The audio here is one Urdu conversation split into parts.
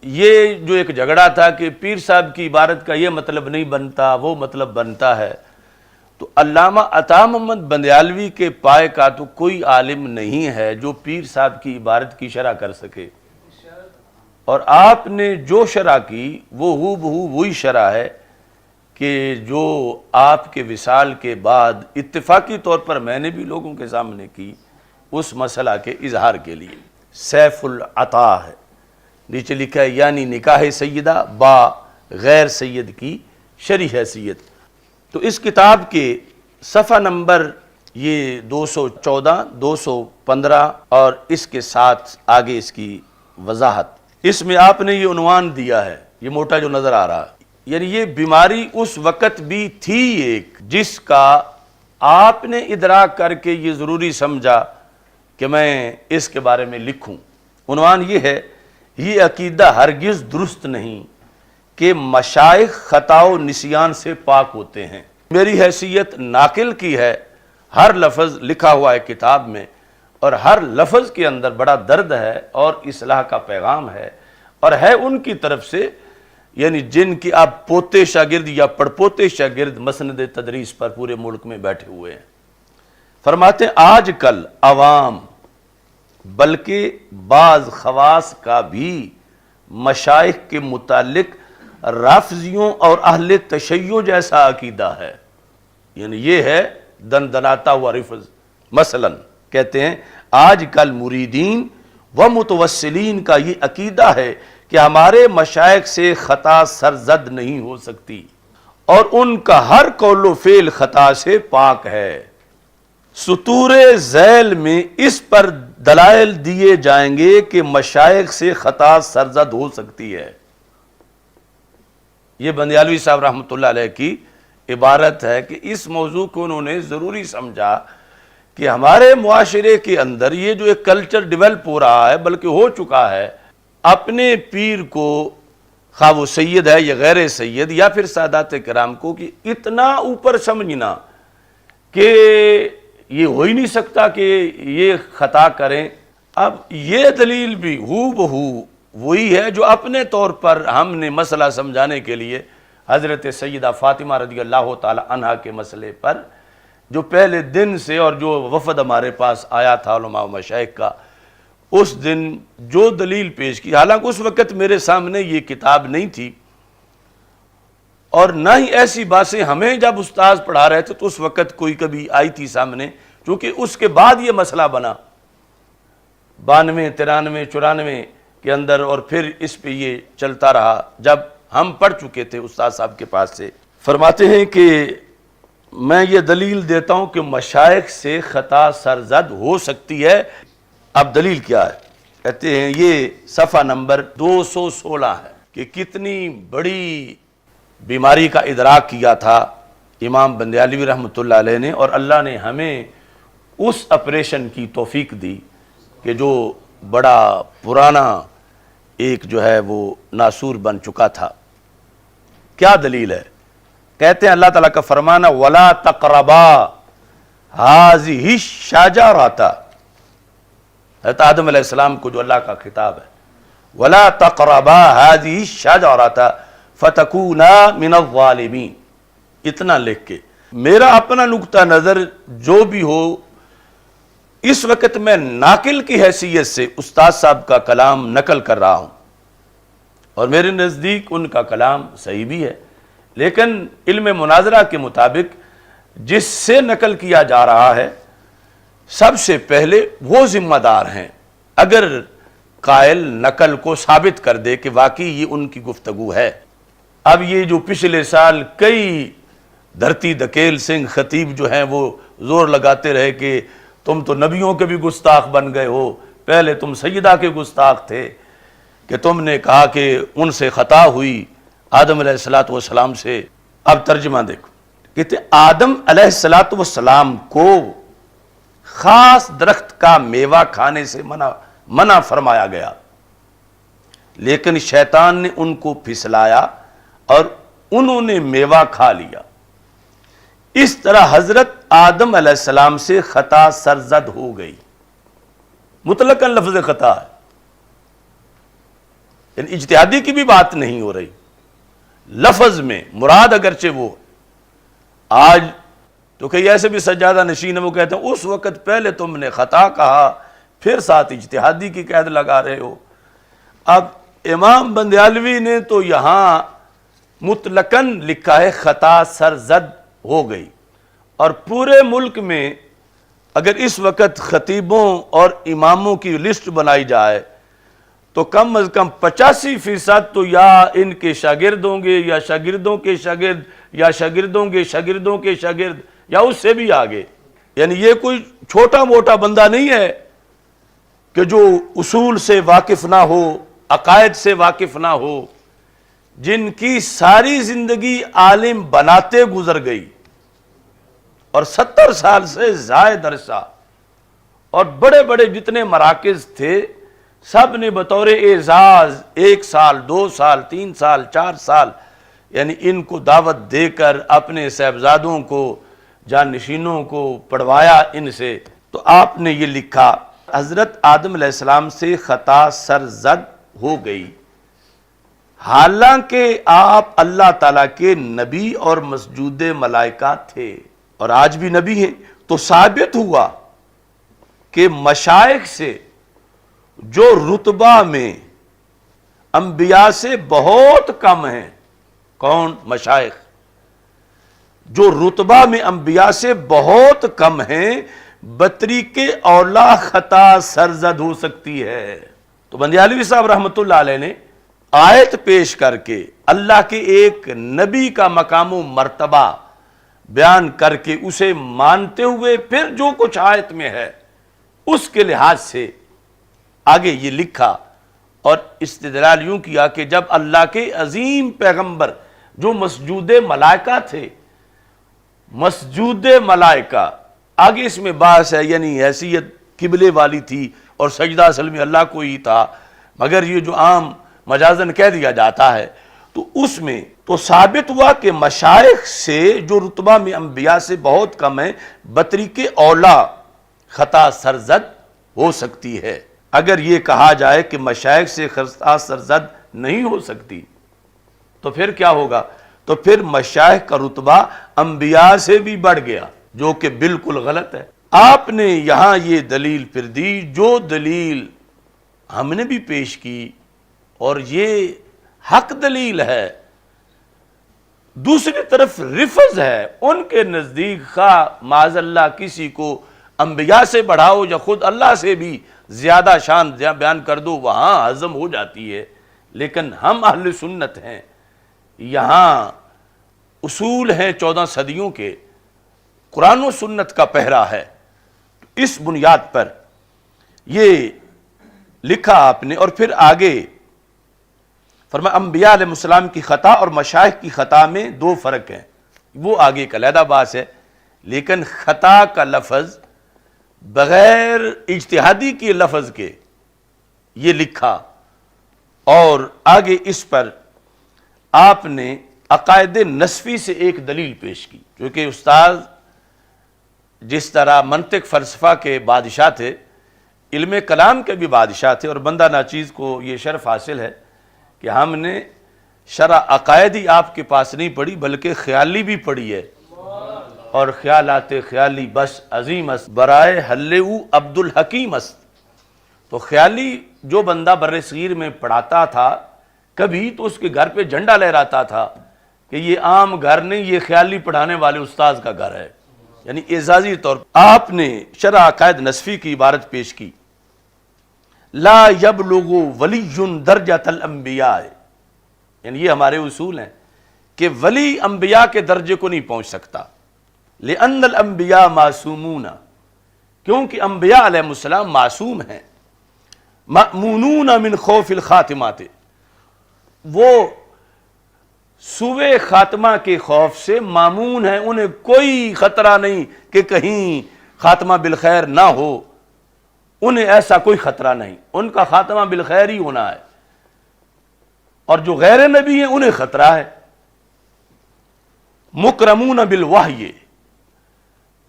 یہ جو ایک جھگڑا تھا کہ پیر صاحب کی عبارت کا یہ مطلب نہیں بنتا، وہ مطلب بنتا ہے، تو علامہ عطا محمد بندیالوی کے پائے کا تو کوئی عالم نہیں ہے جو پیر صاحب کی عبارت کی شرح کر سکے، اور آپ نے جو شرح کی وہ ہو بہو وہی شرح ہے کہ جو آپ کے وصال کے بعد اتفاقی طور پر میں نے بھی لوگوں کے سامنے کی اس مسئلہ کے اظہار کے لیے۔ سیف العطا ہے، نیچے لکھا ہے یعنی نکاح سیدہ با غیر سید کی شرعی حیثیت۔ تو اس کتاب کے صفحہ نمبر یہ 214 215 اور اس کے ساتھ آگے اس کی وضاحت، اس میں آپ نے یہ عنوان دیا ہے، یہ موٹا جو نظر آ رہا ہے، یعنی یہ بیماری اس وقت بھی تھی ایک جس کا آپ نے ادراک کر کے یہ ضروری سمجھا کہ میں اس کے بارے میں لکھوں۔ عنوان یہ ہے، یہ عقیدہ ہرگز درست نہیں کہ مشائخ خطا و نسیان سے پاک ہوتے ہیں۔ میری حیثیت ناقل کی ہے، ہر لفظ لکھا ہوا ہے کتاب میں، اور ہر لفظ کے اندر بڑا درد ہے اور اصلاح کا پیغام ہے، اور ہے ان کی طرف سے یعنی جن کی آپ پوتے شاگرد یا پڑپوتے شاگرد مسند تدریس پر پورے ملک میں بیٹھے ہوئے ہیں۔ فرماتے ہیں آج کل عوام بلکہ بعض خواص کا بھی مشائخ کے متعلق رافضیوں اور اہل تشیع جیسا عقیدہ ہے، یعنی یہ ہے دندناتا ہوا رفض۔ مثلا کہتے ہیں آج کل مریدین و متوسلین کا یہ عقیدہ ہے کہ ہمارے مشائخ سے خطا سرزد نہیں ہو سکتی اور ان کا ہر قول و فعل خطا سے پاک ہے۔ سطور ذیل میں اس پر دلائل دیے جائیں گے کہ مشائخ سے خطا سرزد ہو سکتی ہے۔ یہ بندیالوی صاحب رحمۃ اللہ علیہ کی عبارت ہے کہ اس موضوع کو انہوں نے ضروری سمجھا کہ ہمارے معاشرے کے اندر یہ جو ایک کلچر ڈیولپ ہو رہا ہے بلکہ ہو چکا ہے، اپنے پیر کو خواہ وہ سید ہے یا غیر سید یا پھر سادات کرام کو کہ اتنا اوپر سمجھنا کہ یہ ہو ہی نہیں سکتا کہ یہ خطا کریں۔ اب یہ دلیل بھی ہو بہو وہی ہے جو اپنے طور پر ہم نے مسئلہ سمجھانے کے لیے حضرت سیدہ فاطمہ رضی اللہ تعالی عنہا کے مسئلے پر جو پہلے دن سے اور جو وفد ہمارے پاس آیا تھا علماء و مشائخ کا، اس دن جو دلیل پیش کی، حالانکہ اس وقت میرے سامنے یہ کتاب نہیں تھی اور نہ ہی ایسی باتیں ہمیں جب استاذ پڑھا رہے تھے تو اس وقت کوئی کبھی آئی تھی سامنے، چونکہ اس کے بعد یہ مسئلہ بنا 92 93 94 کے اندر، اور پھر اس پہ یہ چلتا رہا جب ہم پڑھ چکے تھے استاذ صاحب کے پاس سے۔ فرماتے ہیں کہ میں یہ دلیل دیتا ہوں کہ مشائخ سے خطا سرزد ہو سکتی ہے۔ اب دلیل کیا ہے؟ کہتے ہیں یہ صفحہ نمبر 216 ہے کہ کتنی بڑی بیماری کا ادراک کیا تھا امام بندیالوی رحمۃ اللہ علیہ نے، اور اللہ نے ہمیں اس آپریشن کی توفیق دی کہ جو بڑا پرانا ایک جو ہے وہ ناسور بن چکا تھا۔ کیا دلیل ہے؟ کہتے ہیں اللہ تعالیٰ کا فرمانا وَلَا تَقْرَبَا هَذِهِ الشَّجَرَةَ، حضرت آدم علیہ السلام کو جو اللہ کا خطاب ہے، وَلَا تَقْرَبَا هَذِهِ الشَّجَرَةَ فَتَكُونَا مِنَ الظَّالِمِينَ، اتنا لکھ کے میرا اپنا نقطہ نظر جو بھی ہو، اس وقت میں ناقل کی حیثیت سے استاد صاحب کا کلام نقل کر رہا ہوں، اور میرے نزدیک ان کا کلام صحیح بھی ہے، لیکن علم مناظرہ کے مطابق جس سے نقل کیا جا رہا ہے سب سے پہلے وہ ذمہ دار ہیں۔ اگر قائل نقل کو ثابت کر دے کہ واقعی یہ ان کی گفتگو ہے، اب یہ جو پچھلے سال کئی دھرتی دھکیل سنگھ خطیب جو ہیں وہ زور لگاتے رہے کہ تم تو نبیوں کے بھی گستاخ بن گئے ہو، پہلے تم سیدہ کے گستاخ تھے کہ تم نے کہا کہ ان سے خطا ہوئی آدم علیہ السلام سے۔ اب ترجمہ دیکھو، کہتے آدم علیہ السلام کو خاص درخت کا میوہ کھانے سے منع فرمایا گیا، لیکن شیطان نے ان کو پھسلایا اور انہوں نے میوہ کھا لیا۔ اس طرح حضرت آدم علیہ السلام سے خطا سرزد ہو گئی، مطلقاً لفظ خطا ہے۔ یعنی اجتہادی کی بھی بات نہیں ہو رہی، لفظ میں مراد اگرچہ وہ آج تو کئی ایسے بھی سجادہ نشین ہیں وہ کہتے ہیں اس وقت پہلے تم نے خطا کہا پھر ساتھ اجتہادی کی قید لگا رہے ہو۔ اب امام بندیالوی نے تو یہاں مطلقاً لکھا ہے خطا سرزد ہو گئی، اور پورے ملک میں اگر اس وقت خطیبوں اور اماموں کی لسٹ بنائی جائے تو کم از کم 85% تو یا ان کے شاگرد ہوں گے یا شاگردوں کے شاگرد یا شاگردوں کے شاگردوں کے شاگرد یا اس سے بھی آگے۔ یعنی یہ کوئی چھوٹا موٹا بندہ نہیں ہے کہ جو اصول سے واقف نہ ہو، عقائد سے واقف نہ ہو، جن کی ساری زندگی عالم بناتے گزر گئی اور 70 سال سے زائد عرصہ، اور بڑے بڑے جتنے مراکز تھے سب نے بطور اعزاز 1 سال 2 سال 3 سال 4 سال یعنی ان کو دعوت دے کر اپنے صاحبزادوں کو جانشینوں کو پڑھوایا ان سے۔ تو آپ نے یہ لکھا حضرت آدم علیہ السلام سے خطا سرزد ہو گئی، حالانکہ آپ اللہ تعالیٰ کے نبی اور مسجود ملائکہ تھے اور آج بھی نبی ہیں۔ تو ثابت ہوا کہ مشائخ سے جو رتبہ میں انبیاء سے بہت کم ہیں، کون؟ مشائخ جو رتبہ میں انبیاء سے بہت کم ہیں، بطریق اولا خطا سرزد ہو سکتی ہے۔ تو بندیالوی صاحب رحمۃ اللہ علیہ نے آیت پیش کر کے اللہ کے ایک نبی کا مقام و مرتبہ بیان کر کے اسے مانتے ہوئے پھر جو کچھ آیت میں ہے اس کے لحاظ سے آگے یہ لکھا، اور استدلال یوں کیا کہ جب اللہ کے عظیم پیغمبر جو مسجود ملائکہ تھے، مسجود ملائکہ آگے اس میں بحث ہے، یعنی حیثیت قبلے والی تھی اور سجدہ اصل میں اللہ کو ہی تھا، مگر یہ جو عام مجازن کہہ دیا جاتا ہے تو اس میں تو ثابت ہوا کہ مشائخ سے جو رتبہ میں انبیاء سے بہت کم ہے بطریق اولا خطا سرزد ہو سکتی ہے۔ اگر یہ کہا جائے کہ مشائخ سے خطا سرزد نہیں ہو سکتی تو پھر کیا ہوگا؟ تو پھر مشائخ کا رتبہ انبیاء سے بھی بڑھ گیا، جو کہ بالکل غلط ہے۔ آپ نے یہاں یہ دلیل پھر دی جو دلیل ہم نے بھی پیش کی، اور یہ حق دلیل ہے، دوسری طرف رفض ہے ان کے نزدیک، خواہ معاذ اللہ کسی کو انبیاء سے بڑھاؤ یا خود اللہ سے بھی زیادہ شان بیان کر دو، وہاں ہضم ہو جاتی ہے، لیکن ہم اہل سنت ہیں، یہاں اصول ہیں 14 صدیوں کے، قرآن و سنت کا پہرا ہے، اس بنیاد پر یہ لکھا آپ نے۔ اور پھر آگے فرمایا انبیاء علیہ السلام کی خطا اور مشائخ کی خطا میں 2 فرق ہیں، وہ آگے کا علیحدہ بات ہے، لیکن خطا کا لفظ بغیر اجتہادی کے لفظ کے یہ لکھا، اور آگے اس پر آپ نے عقائد نسفی سے ایک دلیل پیش کی، کیونکہ استاد جس طرح منطق فلسفہ کے بادشاہ تھے، علم کلام کے بھی بادشاہ تھے، اور بندہ ناچیز کو یہ شرف حاصل ہے کہ ہم نے شرح عقائدی آپ کے پاس نہیں پڑھی بلکہ خیالی بھی پڑھی ہے، اور خیالات خیالی بس عظیم است برائے حلو عبد الحکیم است۔ تو خیالی جو بندہ بر صغیر میں پڑھاتا تھا کبھی تو اس کے گھر پہ جھنڈا لہراتا تھا کہ یہ عام گھر نہیں، یہ خیالی پڑھانے والے استاذ کا گھر ہے، یعنی اعزازی طور پر آپ نے شرح عقائد نسفی کی عبارت پیش کی، لا یبلغ ولی درجۃ الانبیاء، یعنی یہ ہمارے اصول ہیں کہ ولی انبیاء کے درجے کو نہیں پہنچ سکتا، لأن الانبیاء معصومون، کیونکہ انبیاء علیہ السلام معصوم ہیں، مأمونون من خوف الخاتمات، وہ سوء خاتمہ کے خوف سے مامون ہیں، انہیں کوئی خطرہ نہیں کہ کہیں خاتمہ بالخیر نہ ہو، انہیں ایسا کوئی خطرہ نہیں، ان کا خاتمہ بالخیر ہی ہونا ہے، اور جو غیر نبی ہیں انہیں خطرہ ہے۔ مکرمون بالوحی،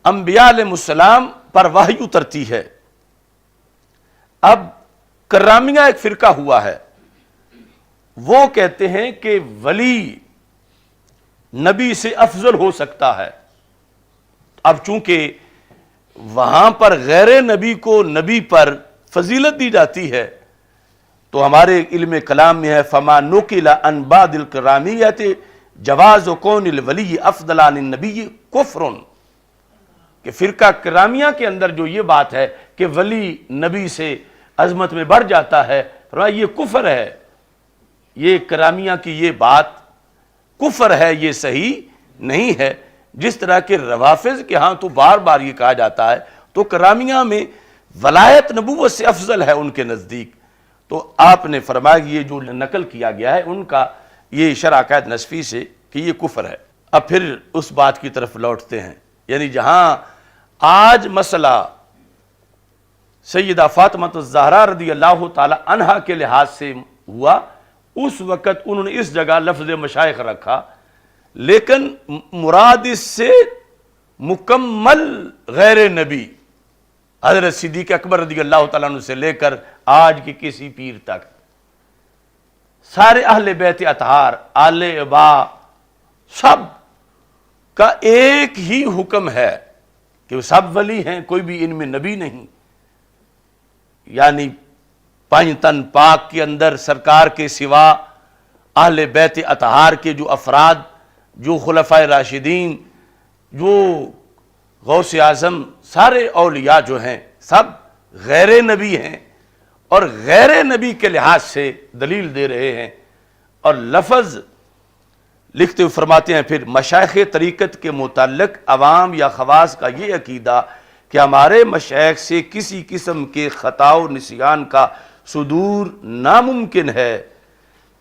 انبیاء علیہ السلام پر وحی اترتی ہے۔ اب کرامیہ ایک فرقہ ہوا ہے، وہ کہتے ہیں کہ ولی نبی سے افضل ہو سکتا ہے. اب چونکہ وہاں پر غیر نبی کو نبی پر فضیلت دی جاتی ہے تو ہمارے علم کلام میں ہے فما نقل عن بعض الکرامیت جواز کون الولی افضل عن النبی کفر، کہ فرقہ کرامیہ کے اندر جو یہ بات ہے کہ ولی نبی سے عظمت میں بڑھ جاتا ہے، فرمایا یہ کفر ہے، یہ کرامیہ کی یہ بات کفر ہے، یہ صحیح نہیں ہے. جس طرح کہ روافض کے ہاں تو بار بار یہ کہا جاتا ہے تو کرامیہ میں ولایت نبوت سے افضل ہے ان کے نزدیک. تو آپ نے فرمایا یہ جو نقل کیا گیا ہے ان کا یہ شرح عقائد نصفی سے کہ یہ کفر ہے. اب پھر اس بات کی طرف لوٹتے ہیں، یعنی جہاں آج مسئلہ سیدہ فاطمہ الزہرا رضی اللہ تعالی عنہا کے لحاظ سے ہوا، اس وقت انہوں نے اس جگہ لفظ مشائخ رکھا، لیکن مراد اس سے مکمل غیر نبی حضرت صدیق اکبر رضی اللہ تعالیٰ عنہ سے لے کر آج کی کسی پیر تک سارے اہل بیت اطہار آل ابا سب کا ایک ہی حکم ہے کہ وہ سب ولی ہیں، کوئی بھی ان میں نبی نہیں. یعنی پنج تن پاک کے اندر سرکار کے سوا اہل بیت اطہار کے جو افراد، جو خلفائے راشدین، جو غوث اعظم، سارے اولیاء جو ہیں سب غیر نبی ہیں، اور غیر نبی کے لحاظ سے دلیل دے رہے ہیں. اور لفظ لکھتے ہوئے فرماتے ہیں پھر مشائخ طریقت کے متعلق عوام یا خواص کا یہ عقیدہ کہ ہمارے مشائخ سے کسی قسم کے خطا و نسیان کا صدور ناممکن ہے،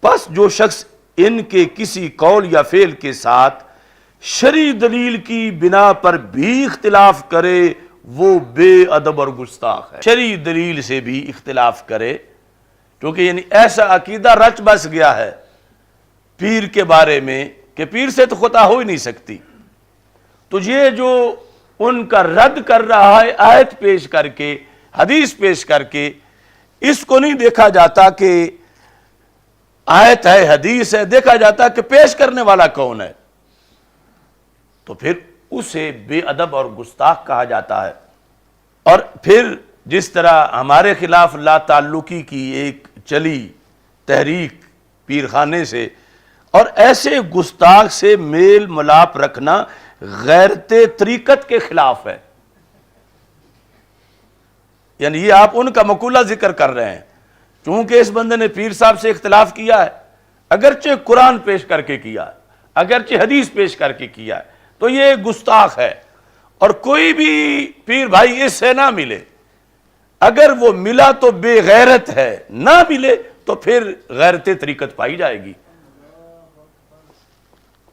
پس جو شخص ان کے کسی قول یا فعل کے ساتھ شرعی دلیل کی بنا پر بھی اختلاف کرے وہ بے ادب اور گستاخ ہے. شرعی دلیل سے بھی اختلاف کرے، کیونکہ یعنی ایسا عقیدہ رچ بس گیا ہے پیر کے بارے میں کہ پیر سے تو خطا ہو ہی نہیں سکتی. تو یہ جو ان کا رد کر رہا ہے آیت پیش کر کے، حدیث پیش کر کے، اس کو نہیں دیکھا جاتا کہ آیت ہے حدیث ہے، دیکھا جاتا کہ پیش کرنے والا کون ہے، تو پھر اسے بے ادب اور گستاخ کہا جاتا ہے. اور پھر جس طرح ہمارے خلاف لا تعلقی کی ایک چلی تحریک پیرخانے سے، اور ایسے گستاخ سے میل ملاپ رکھنا غیرت طریقت کے خلاف ہے. یعنی یہ آپ ان کا مقولہ ذکر کر رہے ہیں، چونکہ اس بندے نے پیر صاحب سے اختلاف کیا ہے، اگرچہ قرآن پیش کر کے کیا ہے، اگرچہ حدیث پیش کر کے کیا ہے، تو یہ گستاخ ہے. اور کوئی بھی پیر بھائی اس سے نہ ملے، اگر وہ ملا تو بے غیرت ہے، نہ ملے تو پھر غیرت طریقت پائی جائے گی.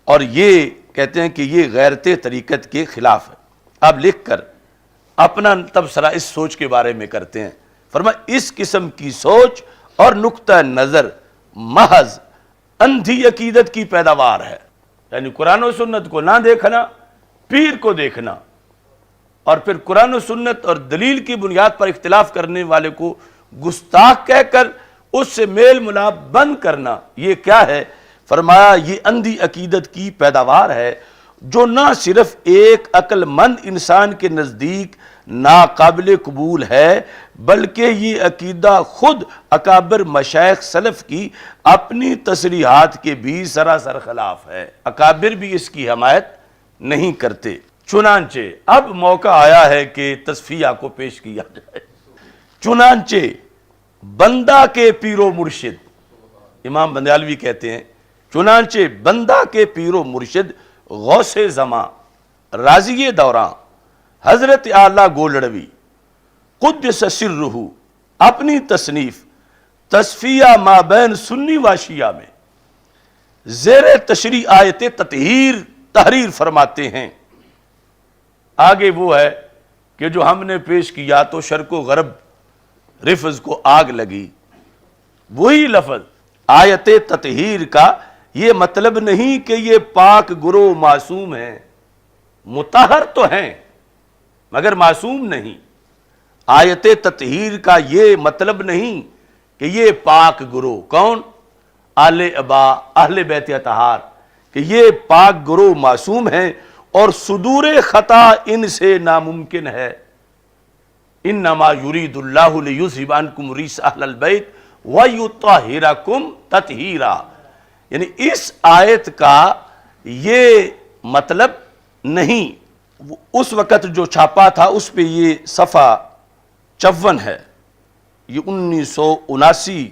اور یہ کہتے ہیں کہ یہ غیرت طریقت کے خلاف ہے. اب لکھ کر اپنا تبصرہ اس سوچ کے بارے میں کرتے ہیں. فرمایا اس قسم کی سوچ اور نقطہ نظر محض اندھی عقیدت کی پیداوار ہے. یعنی قرآن و سنت کو نہ دیکھنا، پیر کو دیکھنا، اور پھر قرآن و سنت اور دلیل کی بنیاد پر اختلاف کرنے والے کو گستاخ کہہ کر اس سے میل ملاپ بند کرنا، یہ کیا ہے؟ فرمایا یہ اندھی عقیدت کی پیداوار ہے جو نہ صرف ایک عقل مند انسان کے نزدیک ناقابل قبول ہے، بلکہ یہ عقیدہ خود اکابر مشائخ سلف کی اپنی تصریحات کے بھی سراسر خلاف ہے. اکابر بھی اس کی حمایت نہیں کرتے. چنانچہ اب موقع آیا ہے کہ تصفیہ کو پیش کیا جائے. چنانچہ بندہ کے پیر و مرشد، امام بندیالوی کہتے ہیں، چنانچہ بندہ کے پیر و مرشد غوث زمان راضی دوراں حضرت اعلیٰ گولڑوی قدس سرہ اپنی تصنیف تصفیہ ما بین سنی و شیعہ میں زیر تشریح آیت تحریر فرماتے ہیں. آگے وہ ہے کہ جو ہم نے پیش کیا تو شرق و غرب رفظ کو آگ لگی. وہی لفظ آیت تطہیر کا یہ مطلب نہیں کہ یہ پاک گروہ معصوم ہیں، مطہر تو ہیں مگر معصوم نہیں. آیت تطہیر کا یہ مطلب نہیں کہ یہ پاک گروہ کون؟ آل ابا اہل بیت اطہار کہ یہ پاک گروہ معصوم ہیں اور صدور خطا ان سے ناممکن ہے. انما یرید اللہ لیذھب عنکم الرجس اہل البیت ویطہرکم تطہیرا. یعنی اس آیت کا یہ مطلب نہیں. اس وقت جو چھاپا تھا اس پہ یہ صفحہ 54 ہے، یہ 1979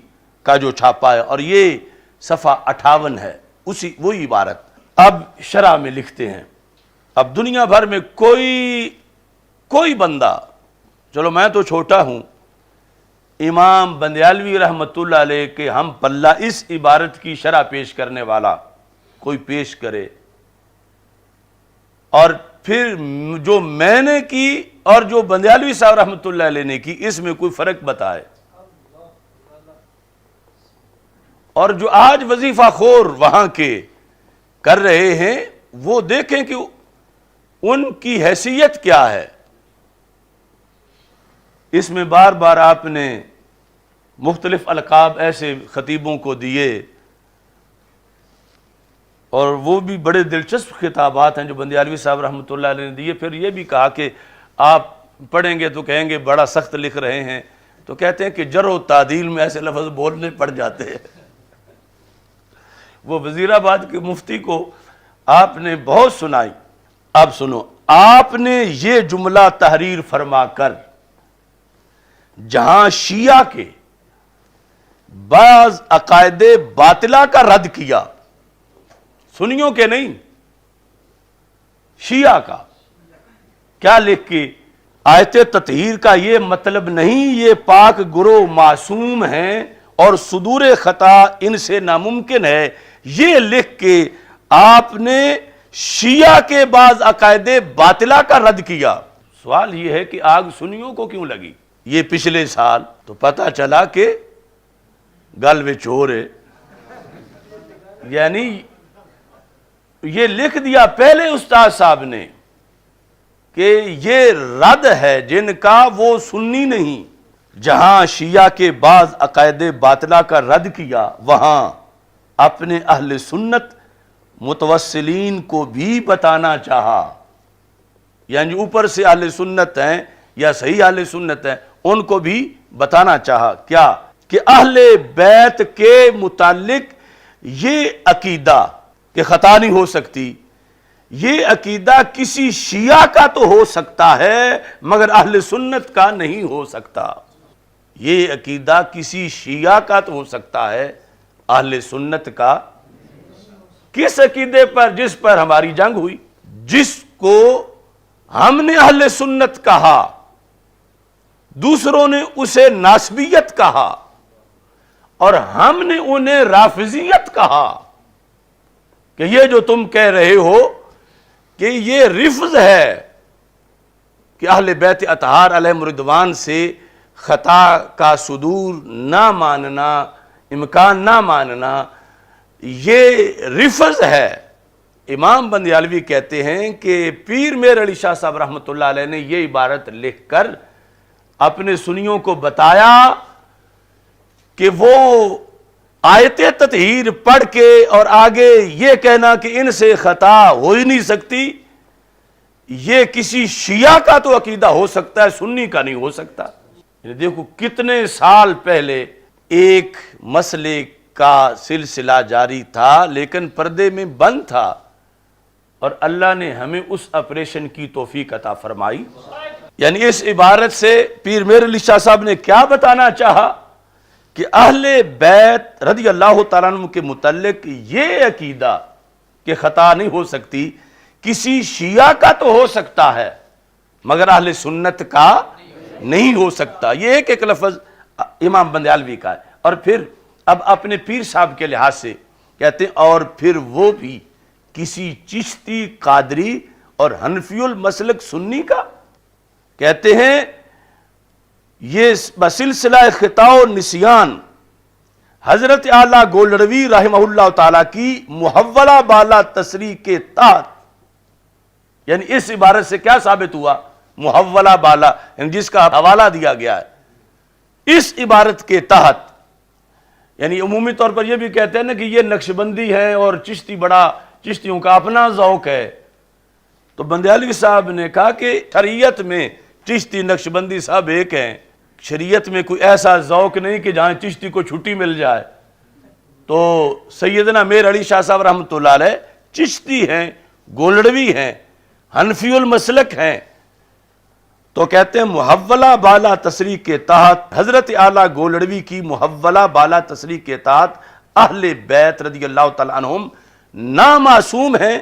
کا جو چھاپا ہے، اور یہ صفحہ 58 ہے، وہی عبارت. اب شرح میں لکھتے ہیں، اب دنیا بھر میں کوئی بندہ، چلو میں تو چھوٹا ہوں، امام بندیالوی رحمۃ اللہ علیہ کے ہم پلہ اس عبارت کی شرح پیش کرنے والا کوئی پیش کرے، اور پھر جو میں نے کی اور جو بندیالوی صاحب رحمۃ اللہ علیہ نے کی اس میں کوئی فرق بتائے. اور جو آج وظیفہ خور وہاں کے کر رہے ہیں وہ دیکھیں کہ ان کی حیثیت کیا ہے. اس میں بار بار آپ نے مختلف القاب ایسے خطیبوں کو دیے، اور وہ بھی بڑے دلچسپ خطابات ہیں جو بندیالوی صاحب رحمۃ اللہ علیہ نے دیے. پھر یہ بھی کہا کہ آپ پڑھیں گے تو کہیں گے بڑا سخت لکھ رہے ہیں، تو کہتے ہیں کہ جرح و تعدیل میں ایسے لفظ بولنے پڑ جاتے ہیں. وہ وزیر آباد کے مفتی کو آپ نے بہت سنائی. اب سنو، آپ نے یہ جملہ تحریر فرما کر جہاں شیعہ کے بعض عقائد باطلہ کا رد کیا، سنیوں کے نہیں، شیعہ کا، کیا لکھ کے آیت تطہیر کا یہ مطلب نہیں یہ پاک گروہ معصوم ہیں اور صدور خطا ان سے ناممکن ہے، یہ لکھ کے آپ نے شیعہ کے بعض عقائد باطلہ کا رد کیا. سوال یہ ہے کہ آگ سنیوں کو کیوں لگی؟ یہ پچھلے سال تو پتہ چلا کہ گل میں چور ہے، یعنی یہ لکھ دیا پہلے استاد صاحب نے کہ یہ رد ہے جن کا وہ سنی نہیں. جہاں شیعہ کے بعض عقائد باطلہ کا رد کیا وہاں اپنے اہل سنت متوسلین کو بھی بتانا چاہا. یعنی اوپر سے اہل سنت ہیں یا صحیح اہل سنت ہیں ان کو بھی بتانا چاہا. کیا؟ کہ اہل بیت کے متعلق یہ عقیدہ کہ خطا نہیں ہو سکتی، یہ عقیدہ کسی شیعہ کا تو ہو سکتا ہے مگر اہل سنت کا نہیں ہو سکتا. یہ عقیدہ کسی شیعہ کا تو ہو سکتا ہے، اہل سنت کا کس عقیدے پر؟ جس پر ہماری جنگ ہوئی، جس کو ہم نے اہل سنت کہا، دوسروں نے اسے ناسبیت کہا اور ہم نے انہیں رافضیت کہا کہ یہ جو تم کہہ رہے ہو کہ یہ رفض ہے کہ اہل بیت اطہار علیہم رضوان سے خطا کا صدور نہ ماننا، امکان نہ ماننا، یہ رفض ہے. امام بندیالوی کہتے ہیں کہ پیر میر علی شاہ صاحب رحمۃ اللہ علیہ نے یہ عبارت لکھ کر اپنے سنیوں کو بتایا کہ وہ آیت تطہیر پڑھ کے اور آگے یہ کہنا کہ ان سے خطا ہو ہی نہیں سکتی، یہ کسی شیعہ کا تو عقیدہ ہو سکتا ہے، سنی کا نہیں ہو سکتا. دیکھو کتنے سال پہلے ایک مسئلے کا سلسلہ جاری تھا لیکن پردے میں بند تھا، اور اللہ نے ہمیں اس آپریشن کی توفیق عطا فرمائی. یعنی اس عبارت سے پیر میر علی شاہ صاحب نے کیا بتانا چاہا کہ اہل بیت رضی اللہ تعالیٰ عنہ کے متعلق یہ عقیدہ کہ خطا نہیں ہو سکتی کسی شیعہ کا تو ہو سکتا ہے مگر اہل سنت کا نہیں ہو سکتا. یہ ایک لفظ امام بندیالوی کا ہے. اور پھر اب اپنے پیر صاحب کے لحاظ سے کہتے ہیں اور پھر وہ بھی کسی چشتی، قادری اور حنفی المسلک سنی کا. کہتے ہیں یہ بسلسلہ خطا و نسیان حضرت اعلیٰ گولڑوی رحمہ اللہ تعالیٰ کی محولہ بالا تصریح کے تحت، یعنی اس عبارت سے کیا ثابت ہوا؟ محولہ بالا، یعنی جس کا حوالہ دیا گیا ہے، اس عبارت کے تحت یعنی عمومی طور پر یہ بھی کہتے ہیں نا کہ یہ نقشبندی ہے اور چشتی بڑا چشتیوں کا اپنا ذوق ہے، تو بندیالوی صاحب نے کہا کہ شریعت میں چشتی نقشبندی صاحب ایک ہیں، شریعت میں کوئی ایسا ذوق نہیں کہ جہاں چشتی کو چھٹی مل جائے۔ تو سیدنا میر علی شاہ صاحب رحمۃ اللہ علیہ چشتی ہیں، گولڑوی ہیں، حنفی المسلک ہیں، تو کہتے ہیں محولہ بالا تصریح کے تحت حضرت اعلیٰ گولڑوی کی محولہ بالا تصریح کے تحت اہل بیت رضی اللہ تعالیٰ عنہم نہ معصوم ہیں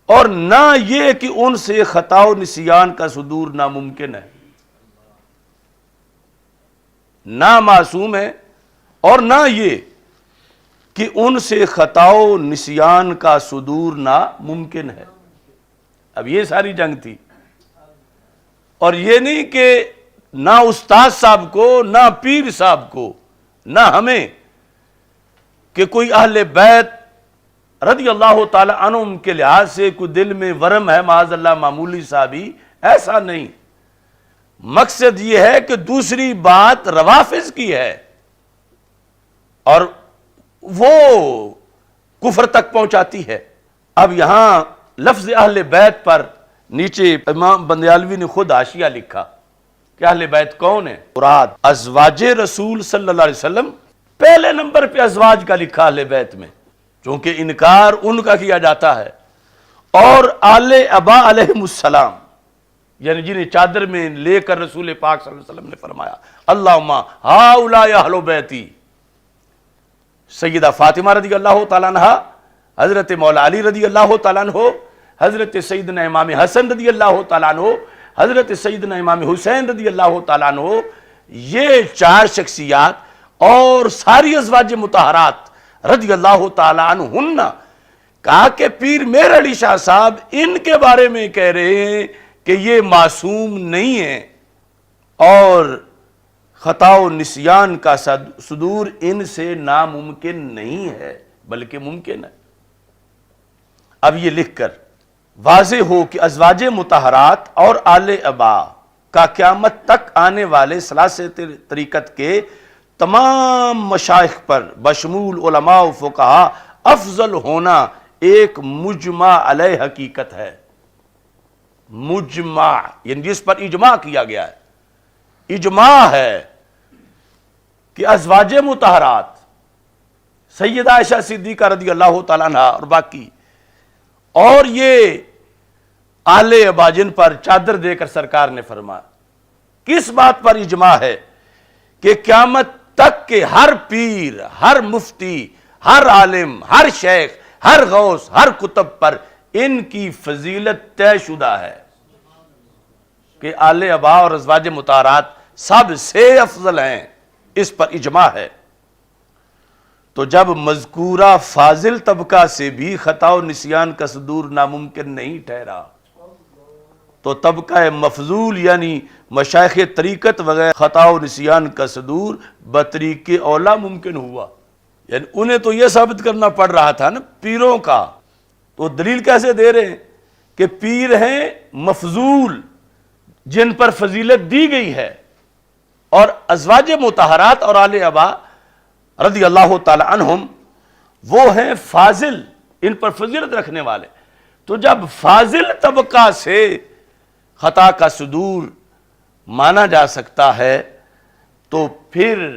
اور نہ یہ کہ ان سے خطا و نسیان کا صدور ناممکن ہے۔ نہ معصوم ہے اور نہ یہ کہ ان سے خطا و نسیان کا صدور ناممکن ہے۔ اب یہ ساری جنگ تھی، اور یہ نہیں کہ نہ استاد صاحب کو، نہ پیر صاحب کو، نہ ہمیں کہ کوئی اہل بیت رضی اللہ تعالی عنہم کے لحاظ سے کوئی دل میں ورم ہے معاذ اللہ معمولی صاحبی، ایسا نہیں۔ مقصد یہ ہے کہ دوسری بات روافض کی ہے اور وہ کفر تک پہنچاتی ہے۔ اب یہاں لفظ اہل بیت پر نیچے امام بندیالوی نے خود حاشیہ لکھا کہ اہل بیت کون ہے؟ مراد ازواج رسول صلی اللہ علیہ وسلم، پہلے نمبر پہ ازواج کا لکھا اہل بیت میں، چونکہ انکار ان کا کیا جاتا ہے، اور آل ابا علیہم السلام، یعنی جنہیں چادر میں لے کر رسول پاک صلی اللہ علیہ وسلم نے فرمایا اللہم ہؤلاء اہل بیتی، سیدہ فاطمہ رضی اللہ تعالیٰ عنہ، حضرت مولا علی رضی اللہ تعالیٰ عنہ، حضرت سیدنا امام حسن رضی اللہ تعالیٰ عنہ، حضرت سیدنا امام حسین رضی اللہ تعالیٰ عنہ، یہ چار شخصیات اور ساری ازواج مطہرات رضی اللہ تعالیٰ عنہن، کہا کہ پیر میر علی شاہ صاحب ان کے بارے میں کہہ رہے ہیں کہ یہ معصوم نہیں ہیں اور خطا و نسیان کا صدور ان سے ناممکن نہیں ہے بلکہ ممکن ہے۔ اب یہ لکھ کر واضح ہو کہ ازواج مطہرات اور آل ابا کا قیامت تک آنے والے ثلاثہ طریقت کے تمام مشائخ پر بشمول علماء و فقہا افضل ہونا ایک مجمع علیہ حقیقت ہے۔ مجمع یعنی جس پر اجماع کیا گیا ہے، اجماع ہے کہ ازواج مطہرات سیدہ عائشہ صدیقہ رضی اللہ تعالیٰ عنہ اور باقی، اور یہ اہل ابا جن پر چادر دے کر سرکار نے فرمایا، کس بات پر اجماع ہے کہ قیامت تک کے ہر پیر، ہر مفتی، ہر عالم، ہر شیخ، ہر غوث، ہر کتب پر ان کی فضیلت طے شدہ ہے کہ آل ابا اور ازواج مطہرات سب سے افضل ہیں، اس پر اجماع ہے۔ تو جب مذکورہ فاضل طبقہ سے بھی خطا و نسیان کا صدور ناممکن نہیں ٹھہرا، تو طبقہ مفضول یعنی مشائخ طریقت وغیرہ خطا و نسیان کا صدور بطریق اولا ممکن ہوا۔ یعنی انہیں تو یہ ثابت کرنا پڑ رہا تھا نا پیروں کا، تو دلیل کیسے دے رہے ہیں کہ پیر ہیں مفضول جن پر فضیلت دی گئی ہے، اور ازواج مطہرات اور آل ابا رضی اللہ تعالی عنہم وہ ہیں فاضل، ان پر فضیلت رکھنے والے۔ تو جب فاضل طبقہ سے خطا کا صدور مانا جا سکتا ہے تو پھر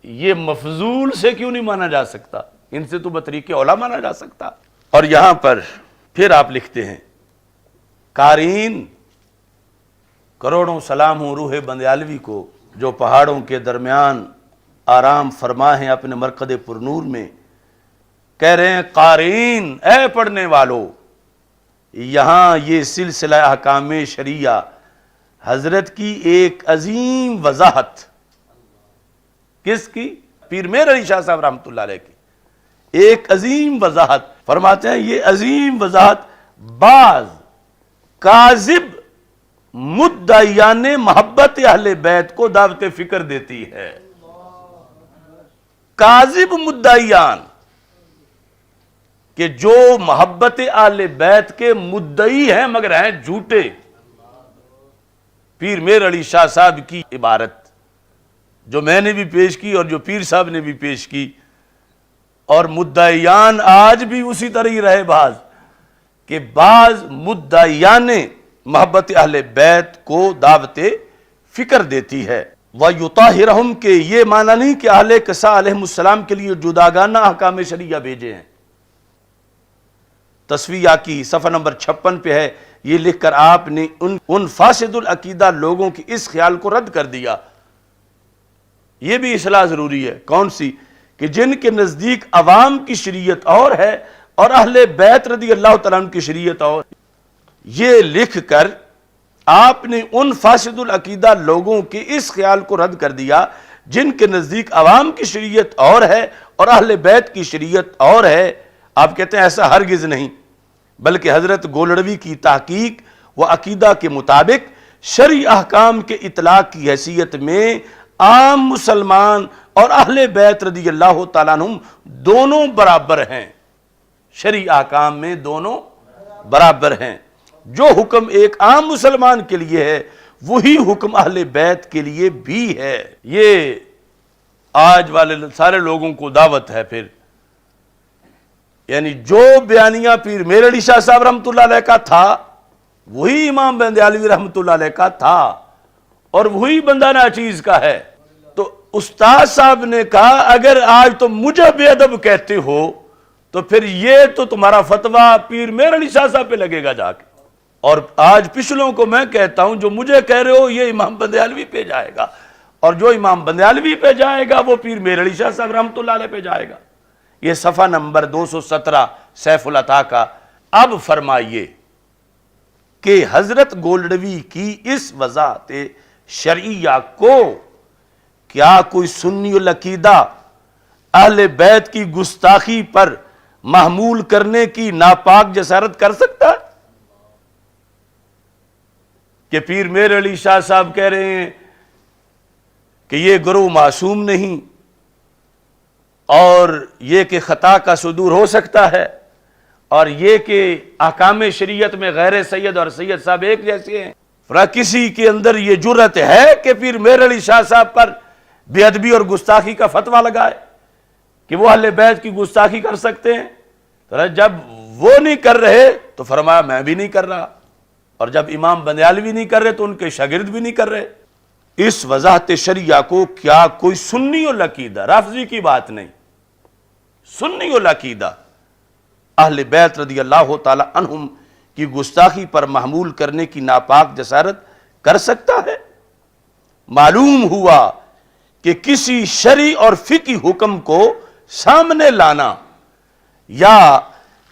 یہ مفضول سے کیوں نہیں مانا جا سکتا؟ ان سے تو بطریق اولا مانا جا سکتا۔ اور یہاں پر پھر آپ لکھتے ہیں قارئین کروڑوں سلام ہوں روح بندیالوی کو جو پہاڑوں کے درمیان آرام فرما ہیں اپنے مرقد پرنور میں، کہہ رہے ہیں قارئین اے پڑھنے والو، یہاں یہ سلسلہ احکام شریعہ حضرت کی ایک عظیم وضاحت، کس کی؟ پیر میر علی شاہ صاحب رحمۃ اللہ علیہ کی ایک عظیم وضاحت، فرماتے ہیں یہ عظیم وضاحت بعض کاذب مدعیان محبت اہل بیت کو دعوت فکر دیتی ہے۔ کاذب مدعیان کہ جو محبت اہل بیت کے مدعی ہیں مگر ہیں جھوٹے، پیر میر علی شاہ صاحب کی عبارت جو میں نے بھی پیش کی اور جو پیر صاحب نے بھی پیش کی، اور مدعیان آج بھی اسی طرح ہی رہے بعض، کہ بعض مدعیان محبت اہل بیت کو دعوت فکر دیتی ہے۔ وَيُطَاهِرَهُمْ کہ یہ معنی نہیں کہ اہل قصہ علیہ السلام کے لیے جداگانہ احکام شریعہ بھیجے ہیں۔ تصفیہ کی صفحہ نمبر 56 پہ ہے، یہ لکھ کر آپ نے ان فاسد العقیدہ لوگوں کی اس خیال کو رد کر دیا۔ یہ بھی اصلاح ضروری ہے، کون سی؟ کہ جن کے نزدیک عوام کی شریعت اور ہے اور اہل بیت رضی اللہ تعالیٰ عنہ کی شریعت اور۔ یہ لکھ کر آپ نے ان فاسد العقیدہ لوگوں کے اس خیال کو رد کر دیا جن کے نزدیک عوام کی شریعت اور ہے اور اہل بیت کی شریعت اور ہے۔ آپ کہتے ہیں ایسا ہرگز نہیں، بلکہ حضرت گولڑوی کی تحقیق و عقیدہ کے مطابق شرعی احکام کے اطلاق کی حیثیت میں عام مسلمان اور اہل بیت رضی اللہ تعالیٰ عنہم دونوں برابر ہیں۔ شرعی احکام میں دونوں برابر ہیں۔ جو حکم ایک عام مسلمان کے لیے ہے وہی حکم اہل بیت کے لیے بھی ہے۔ یہ آج والے سارے لوگوں کو دعوت ہے پھر، یعنی جو بیانیہ پیر میر علی شاہ صاحب رحمۃ اللہ علیہ کا تھا وہی امام بندیالوی رحمۃ اللہ علیہ کا تھا اور وہی بندہ ناچیز کا ہے۔ تو استاد صاحب نے کہا اگر آج تم مجھے بے ادب کہتے ہو تو پھر یہ تو تمہارا فتویٰ پیر میر علی شاہ صاحب پہ لگے گا جا کے، اور آج پچھلوں کو میں کہتا ہوں جو مجھے کہہ رہے ہو یہ امام بندیالوی پہ جائے گا، اور جو امام بندیالوی پہ جائے گا وہ پیر میر علی شاہ صاحب رحمۃ اللہ علیہ پہ جائے گا۔ یہ صفحہ نمبر 217 سیف العطا کا۔ اب فرمائیے کہ حضرت گولڑوی کی اس وضاحت شرعیہ کو کیا کوئی سنی العقیدہ اہل بیت کی گستاخی پر محمول کرنے کی ناپاک جسارت کر سکتا ہے؟ کہ پیر میر علی شاہ صاحب کہہ رہے ہیں کہ یہ گروہ معصوم نہیں، اور یہ کہ خطا کا صدور ہو سکتا ہے، اور یہ کہ احکام شریعت میں غیر سید اور سید صاحب ایک جیسے ہیں۔ کسی کے اندر یہ جرت ہے کہ پیر میر علی شاہ صاحب پر بے ادبی اور گستاخی کا فتویٰ لگائے کہ وہ اہل بیت کی گستاخی کر سکتے ہیں؟ تو جب وہ نہیں کر رہے تو فرمایا میں بھی نہیں کر رہا، اور جب امام بندیالوی نہیں کر رہے تو ان کے شاگرد بھی نہیں کر رہے۔ اس وضاحت شرعیہ کو کیا کوئی سنی العقیدہ، رافضی کی بات نہیں، سنی العقیدہ اہل بیت رضی اللہ تعالی عنہم کی گستاخی پر محمول کرنے کی ناپاک جسارت کر سکتا ہے؟ معلوم ہوا کہ کسی شرعی اور فقہی حکم کو سامنے لانا یا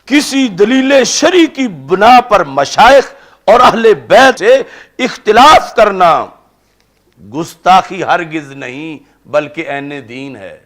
کسی دلیل شرعی کی بنا پر مشائخ اور اہل بیت سے اختلاف کرنا گستاخی ہرگز نہیں بلکہ عین دین ہے۔